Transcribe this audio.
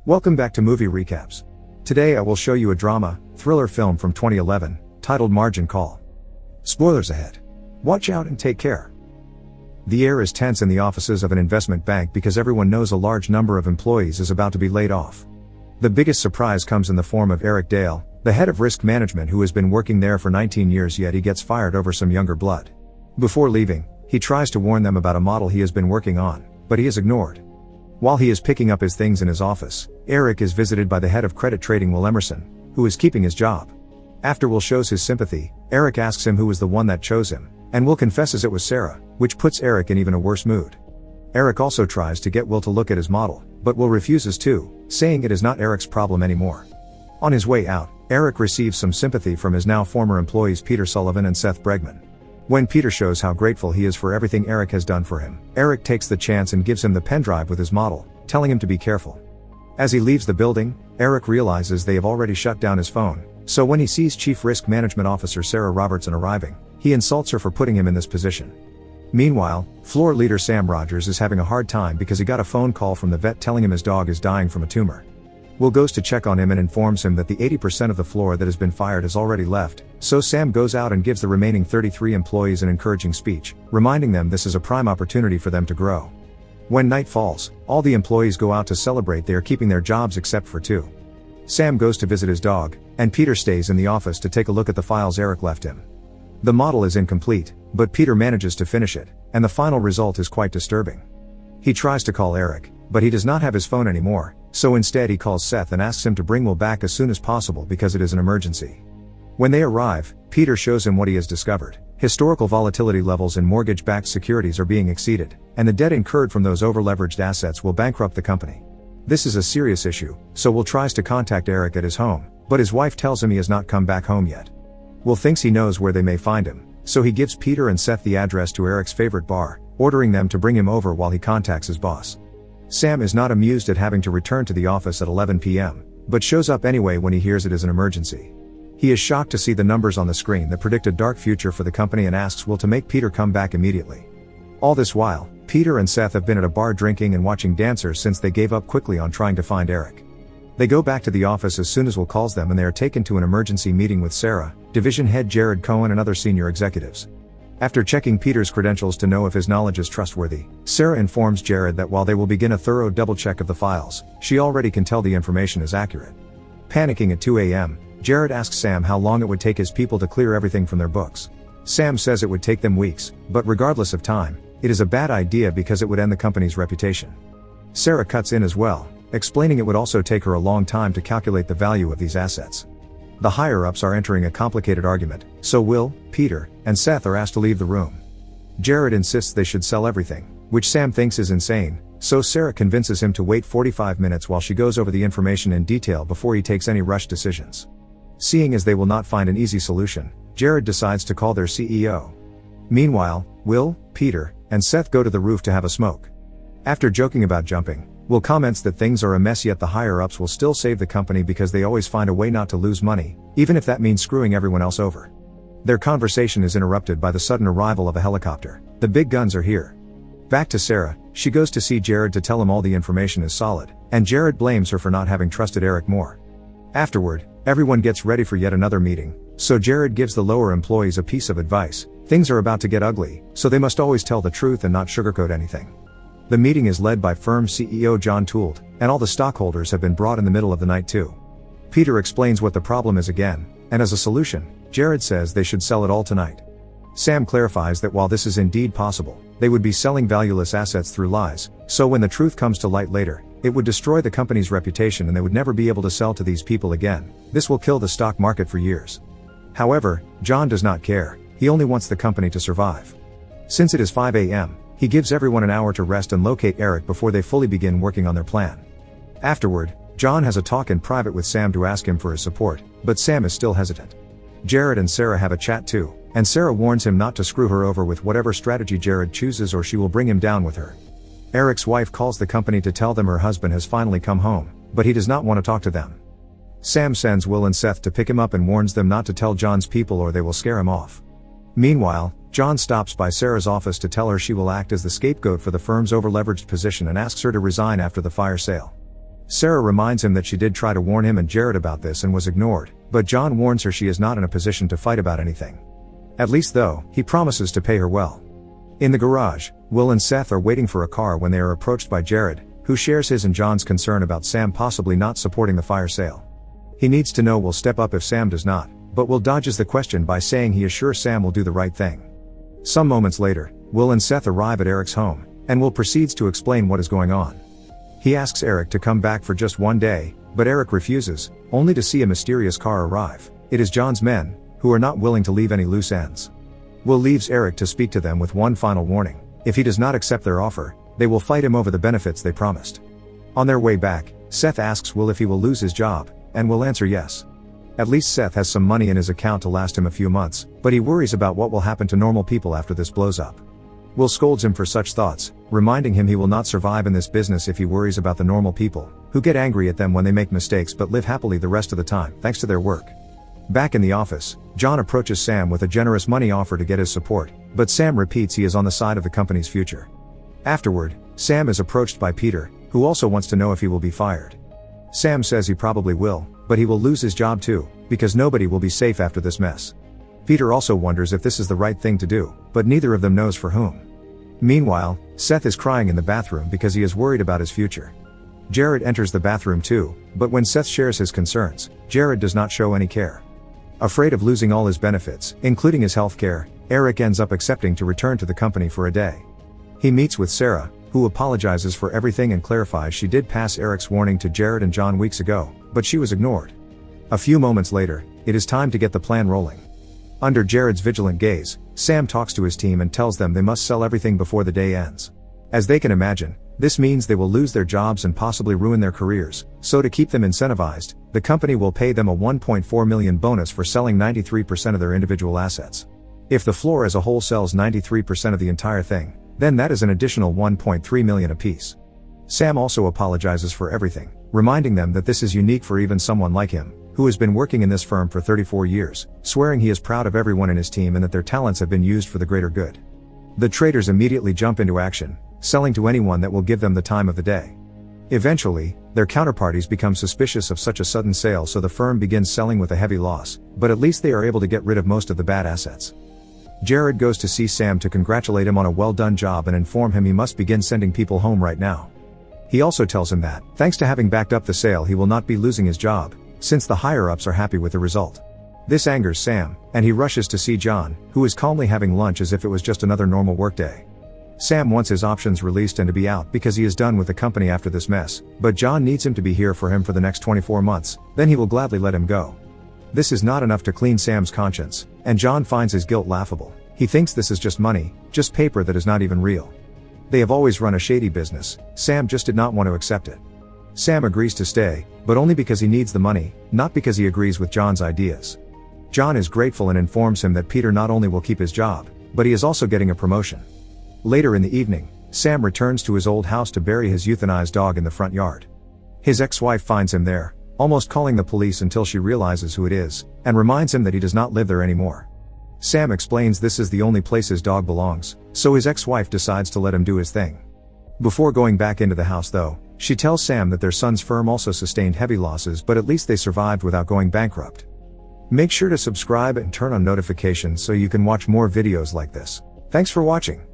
Welcome back to Movie Recaps. Today I will show you a drama, thriller film from 2011, titled Margin Call. Spoilers ahead. Watch out and take care. The air is tense in the offices of an investment bank because everyone knows a large number of employees is about to be laid off. The biggest surprise comes in the form of Eric Dale, the head of risk management who has been working there for 19 years, yet he gets fired over some younger blood. Before leaving, he tries to warn them about a model he has been working on, but he is ignored. While he is picking up his things in his office, Eric is visited by the head of credit trading, Will Emerson, who is keeping his job. After Will shows his sympathy, Eric asks him who was the one that chose him, and Will confesses it was Sarah, which puts Eric in even a worse mood. Eric also tries to get Will to look at his model, but Will refuses to, saying it is not Eric's problem anymore. On his way out, Eric receives some sympathy from his now former employees Peter Sullivan and Seth Bregman. When Peter shows how grateful he is for everything Eric has done for him, Eric takes the chance and gives him the pen drive with his model, telling him to be careful. As he leaves the building, Eric realizes they have already shut down his phone, so when he sees Chief Risk Management Officer Sarah Robertson arriving, he insults her for putting him in this position. Meanwhile, floor leader Sam Rogers is having a hard time because he got a phone call from the vet telling him his dog is dying from a tumor. Will goes to check on him and informs him that the 80% of the floor that has been fired has already left, so Sam goes out and gives the remaining 33 employees an encouraging speech, reminding them this is a prime opportunity for them to grow. When night falls, all the employees go out to celebrate they are keeping their jobs except for two. Sam goes to visit his dog, and Peter stays in the office to take a look at the files Eric left him. The model is incomplete, but Peter manages to finish it, and the final result is quite disturbing. He tries to call Eric, but he does not have his phone anymore, so instead he calls Seth and asks him to bring Will back as soon as possible because it is an emergency. When they arrive, Peter shows him what he has discovered. Historical volatility levels in mortgage-backed securities are being exceeded, and the debt incurred from those over-leveraged assets will bankrupt the company. This is a serious issue, so Will tries to contact Eric at his home, but his wife tells him he has not come back home yet. Will thinks he knows where they may find him, so he gives Peter and Seth the address to Eric's favorite bar, ordering them to bring him over while he contacts his boss. Sam is not amused at having to return to the office at 11 p.m., but shows up anyway when he hears it is an emergency. He is shocked to see the numbers on the screen that predict a dark future for the company and asks Will to make Peter come back immediately. All this while, Peter and Seth have been at a bar drinking and watching dancers since they gave up quickly on trying to find Eric. They go back to the office as soon as Will calls them and they are taken to an emergency meeting with Sarah, division head Jared Cohen and other senior executives. After checking Peter's credentials to know if his knowledge is trustworthy, Sarah informs Jared that while they will begin a thorough double check of the files, she already can tell the information is accurate. Panicking at 2 a.m., Jared asks Sam how long it would take his people to clear everything from their books. Sam says it would take them weeks, but regardless of time, it is a bad idea because it would end the company's reputation. Sarah cuts in as well, explaining it would also take her a long time to calculate the value of these assets. The higher-ups are entering a complicated argument, so Will, Peter, and Seth are asked to leave the room. Jared insists they should sell everything, which Sam thinks is insane, so Sarah convinces him to wait 45 minutes while she goes over the information in detail before he takes any rushed decisions. Seeing as they will not find an easy solution, Jared decides to call their CEO. Meanwhile, Will, Peter, and Seth go to the roof to have a smoke. After joking about jumping, Will comments that things are a mess yet the higher-ups will still save the company because they always find a way not to lose money, even if that means screwing everyone else over. Their conversation is interrupted by the sudden arrival of a helicopter. The big guns are here. Back to Sarah, she goes to see Jared to tell him all the information is solid, and Jared blames her for not having trusted Eric more. Afterward, everyone gets ready for yet another meeting, so Jared gives the lower employees a piece of advice. Things are about to get ugly, so they must always tell the truth and not sugarcoat anything. The meeting is led by firm CEO John Toole, and all the stockholders have been brought in the middle of the night too. Peter explains what the problem is again, and as a solution, Jared says they should sell it all tonight. Sam clarifies that while this is indeed possible, they would be selling valueless assets through lies, so when the truth comes to light later, it would destroy the company's reputation and they would never be able to sell to these people again. This will kill the stock market for years. However, John does not care, he only wants the company to survive. Since it is 5 a.m., he gives everyone an hour to rest and locate Eric before they fully begin working on their plan. Afterward, John has a talk in private with Sam to ask him for his support, but Sam is still hesitant. Jared and Sarah have a chat too, and Sarah warns him not to screw her over with whatever strategy Jared chooses or she will bring him down with her. Eric's wife calls the company to tell them her husband has finally come home, but he does not want to talk to them. Sam sends Will and Seth to pick him up and warns them not to tell John's people or they will scare him off. Meanwhile, John stops by Sarah's office to tell her she will act as the scapegoat for the firm's overleveraged position and asks her to resign after the fire sale. Sarah reminds him that she did try to warn him and Jared about this and was ignored, but John warns her she is not in a position to fight about anything. At least though, he promises to pay her well. In the garage, Will and Seth are waiting for a car when they are approached by Jared, who shares his and John's concern about Sam possibly not supporting the fire sale. He needs to know Will step up if Sam does not, but Will dodges the question by saying he is sure Sam will do the right thing. Some moments later, Will and Seth arrive at Eric's home, and Will proceeds to explain what is going on. He asks Eric to come back for just one day, but Eric refuses, only to see a mysterious car arrive. It is John's men, who are not willing to leave any loose ends. Will leaves Eric to speak to them with one final warning: if he does not accept their offer, they will fight him over the benefits they promised. On their way back, Seth asks Will if he will lose his job, and Will answer yes. At least Seth has some money in his account to last him a few months, but he worries about what will happen to normal people after this blows up. Will scolds him for such thoughts, reminding him he will not survive in this business if he worries about the normal people, who get angry at them when they make mistakes but live happily the rest of the time, thanks to their work. Back in the office, John approaches Sam with a generous money offer to get his support, but Sam repeats he is on the side of the company's future. Afterward, Sam is approached by Peter, who also wants to know if he will be fired. Sam says he probably will, but he will lose his job too, because nobody will be safe after this mess. Peter also wonders if this is the right thing to do, but neither of them knows for whom. Meanwhile, Seth is crying in the bathroom because he is worried about his future. Jared enters the bathroom too, but when Seth shares his concerns, Jared does not show any care. Afraid of losing all his benefits, including his health care, Eric ends up accepting to return to the company for a day. He meets with Sarah, who apologizes for everything and clarifies she did pass Eric's warning to Jared and John weeks ago, but she was ignored. A few moments later, it is time to get the plan rolling. Under Jared's vigilant gaze, Sam talks to his team and tells them they must sell everything before the day ends. As they can imagine, this means they will lose their jobs and possibly ruin their careers, so to keep them incentivized, the company will pay them a $1.4 million bonus for selling 93% of their individual assets. If the floor as a whole sells 93% of the entire thing, then that is an additional $1.3 million apiece. Sam also apologizes for everything, reminding them that this is unique for even someone like him, who has been working in this firm for 34 years, swearing he is proud of everyone in his team and that their talents have been used for the greater good. The traders immediately jump into action, selling to anyone that will give them the time of the day. Eventually, their counterparties become suspicious of such a sudden sale, so the firm begins selling with a heavy loss, but at least they are able to get rid of most of the bad assets. Jared goes to see Sam to congratulate him on a well-done job and inform him he must begin sending people home right now. He also tells him that, thanks to having backed up the sale, he will not be losing his job, since the higher-ups are happy with the result. This angers Sam, and he rushes to see John, who is calmly having lunch as if it was just another normal workday. Sam wants his options released and to be out because he is done with the company after this mess, but John needs him to be here for him for the next 24 months, then he will gladly let him go. This is not enough to clean Sam's conscience, and John finds his guilt laughable. He thinks this is just money, just paper that is not even real. They have always run a shady business, Sam just did not want to accept it. Sam agrees to stay, but only because he needs the money, not because he agrees with John's ideas. John is grateful and informs him that Peter not only will keep his job, but he is also getting a promotion. Later in the evening, Sam returns to his old house to bury his euthanized dog in the front yard. His ex-wife finds him there, almost calling the police until she realizes who it is, and reminds him that he does not live there anymore. Sam explains this is the only place his dog belongs, so his ex-wife decides to let him do his thing. Before going back into the house though, she tells Sam that their son's firm also sustained heavy losses, but at least they survived without going bankrupt. Make sure to subscribe and turn on notifications so you can watch more videos like this. Thanks for watching.